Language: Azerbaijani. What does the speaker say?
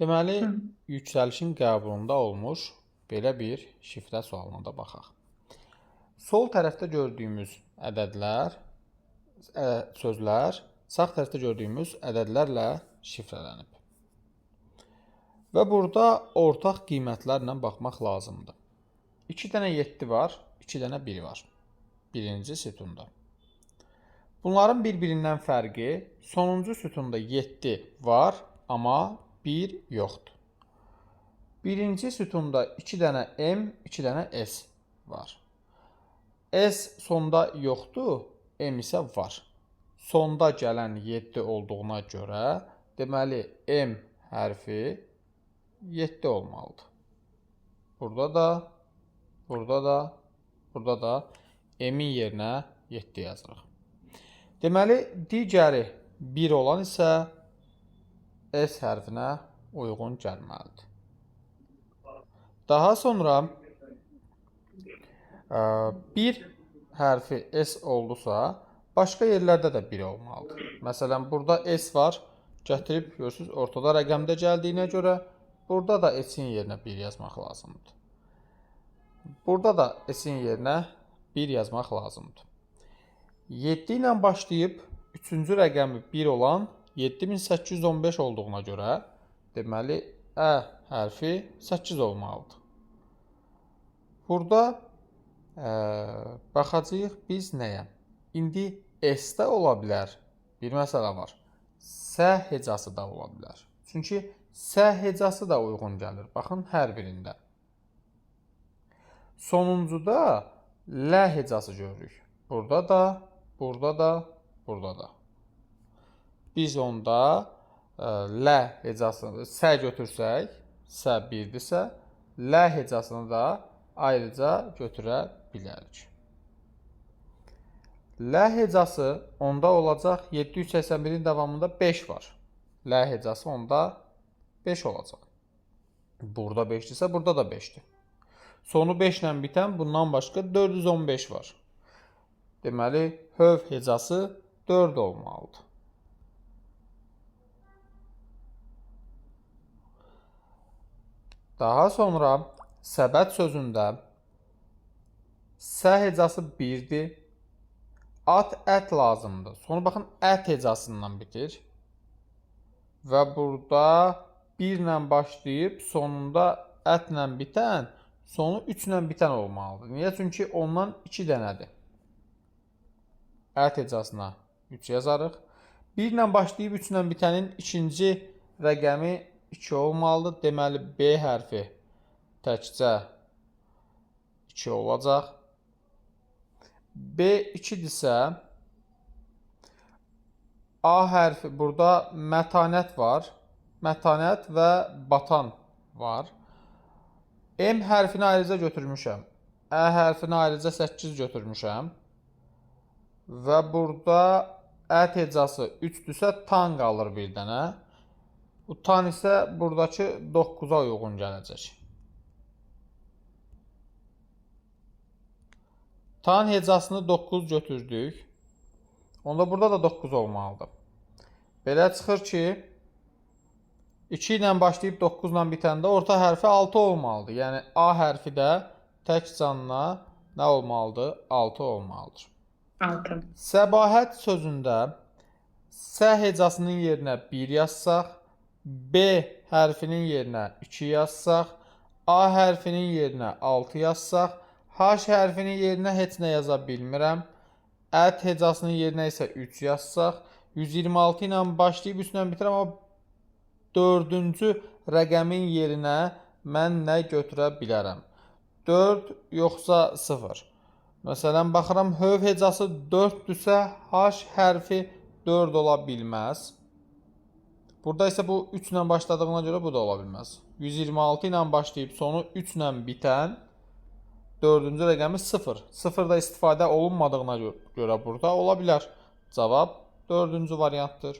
Deməli, Hı. yüksəlişin qəbulunda olmuş belə bir şifrə sualına da baxaq. Sol tərəfdə gördüyümüz ədədlər, sözlər sağ tərəfdə gördüyümüz ədədlərlə şifrələnib. Və burada ortaq qiymətlərlə baxmaq lazımdır. 2 dənə 7 var, 2 dənə 1 var. Birinci sütunda. Bunların bir-birindən fərqi sonuncu sütunda 7 var, amma 1 yoxdur. Birinci sütunda 2 dənə M, 2 dənə S var. S sonda yoxdur, M isə var. Sonda gələn 7 olduğuna görə, deməli M hərfi 7 olmalıdır. Burada da M-in yerinə 7 yazırıq. Deməli, digəri 1 olan isə S hərfinə uyğun gəlməlidir. Daha sonra 1 hərfi S oldusa, başqa yerlərdə də 1 olmalıdır. Məsələn, burada S var, gətirib görürsünüz, ortada rəqəmdə gəldiyinə görə, burada da S-in yerinə 1 yazmaq lazımdır. Burada da S-in yerinə 1 yazmaq lazımdır. 7 ilə başlayıb 3-cü rəqəmi 1 olan 7815 olduğuna görə, deməli, Ə hərfi 8 olmalıdır. Burada baxacağıq biz nəyə? İndi S-də ola bilər, bir məsələ var. S hecası da ola bilər. Çünki S hecası da uyğun gəlir. Baxın, hər birində. Sonuncuda L hecası görürük. Burada da, burada da. Biz onda L hecasını S götürsək, S 1-dirsə, L hecasını da ayrıca götürə bilərik. L hecası onda olacaq 781-in davamında 5 var. L hecası onda 5 olacaq. Burada 5-dirsə, burada da 5-dir. Sonu 5 ilə bitən bundan başqa 415 var. Deməli, höv hecası 4 olmalıdır. Daha sonra səbət sözündə S hecası 1-dir. At, ət lazımdır. Sonra baxın, ət hecasından bitir. Və burada 1 ilə başlayıb sonunda ətlə bitən, sonu 3 ilə bitən olmalıdır. Niyə? Çünki ondan 2 dənədir. Ət hecasına 3 yazarıq. 1 ilə başlayıb 3 ilə bitənin ikinci rəqəmi 2 olmalıdır. Deməli, B hərfi təkcə 2 olacaq. B 2-dirsə, A hərfi, burada mətanət var. Mətanət və batan var. M hərfini ayrıca götürmüşəm. Ə hərfini ayrıca 8 götürmüşəm. Və burada ət hecası 3-dürsə, tan qalır bir dənə. Bu tan isə buradakı 9-a uyğun gələcək. Tan hecasını 9 götürdük. Onda burada da 9 olmalıdır. Belə çıxır ki, 2 ilə başlayıb 9 ilə bitəndə orta hərfi 6 olmalıdır. Yəni, A hərfi də tək canına nə olmalıdır? 6 olmalıdır. 6. Səbahət sözündə S hecasının yerinə 1 yazsaq, B hərfinin yerinə 2 yazsaq, A hərfinin yerinə 6 yazsaq, H hərfinin yerinə heç nə yaza bilmirəm. Ət hecasının yerinə isə 3 yazsaq, 126 ilə başlayıb 3 ilə bitirəm, amma 4-cü rəqəmin yerinə mən nə götürə bilərəm? 4 yoxsa 0. Məsələn, baxıram, höv hecası 4-dürsə, H hərfi 4 ola bilməz. Burada isə bu 3 ilə başladığına görə bu da ola bilməz. 126 ilə başlayıb sonu 3 ilə bitən 4-cü rəqəmi 0. 0 da istifadə olunmadığına görə burada ola bilər. Cavab 4-cü variantdır.